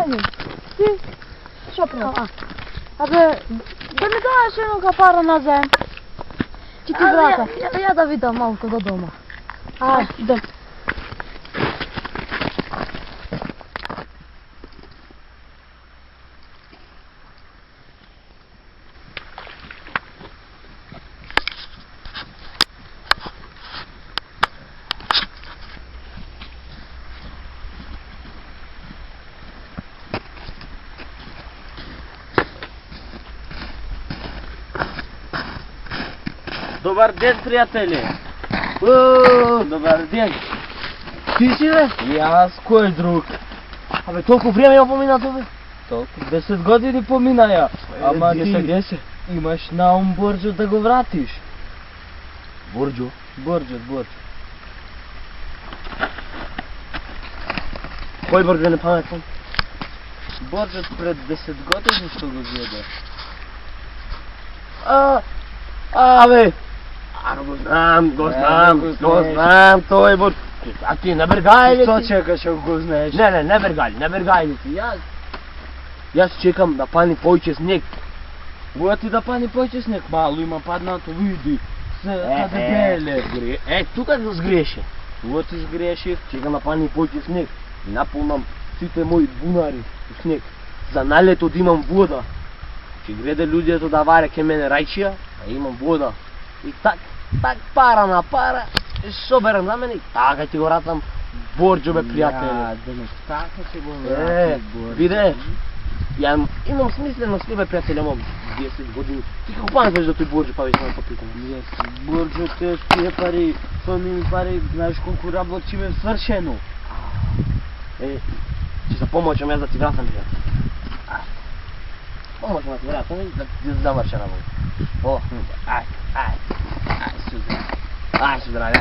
Еми, ти, що правиш? Абе, да ми даваш едно капара назаем. Ти брата. Я да видам малко до дома. Ай, идем. Добър ден, приятели! Добър ден! Ти си, бе? И аз, кой друг? Абе, толкова време я поминато, бе? Толкова 10 години помина я. Ама ти 10. имаш наум Борджо да го вратиш. Борджо. Борджо. Кой Борджо не паметам? Борджо пред 10 години ще го видя. Бе! Го знам, той Борджо. А ти не бергай ли Що ти? чекаш, ако го знаеш? Не бергай ли ти. Аз чекам да пани повече снег. Бува ти да пани повече снег, мало има паднато, види. Къде беле. Тука да сгреше. Бува ти сгреших. Чекам да пани повече снег. И напълнам сите мои бунари в снег. За налето да имам вода. Че гледа людето да варя ке мене райчия, а имам вода. И так пара на пара, соберам за мене и така ти го ратам Борджо, бе, приятели. Да не така си го Виде, имам смислено с тебе, приятели, имам 10 години. Ти какво памяташ за той Борджо, па виж, ме попитам. Борджо, те с тия пари, фамили пари, знаеш колко работи ме свършено. Ще се помочам аз да ти вратам, приятели. Помочам да ти вратам и да ти завърша работа. Ай, сюда. Ай, сюда,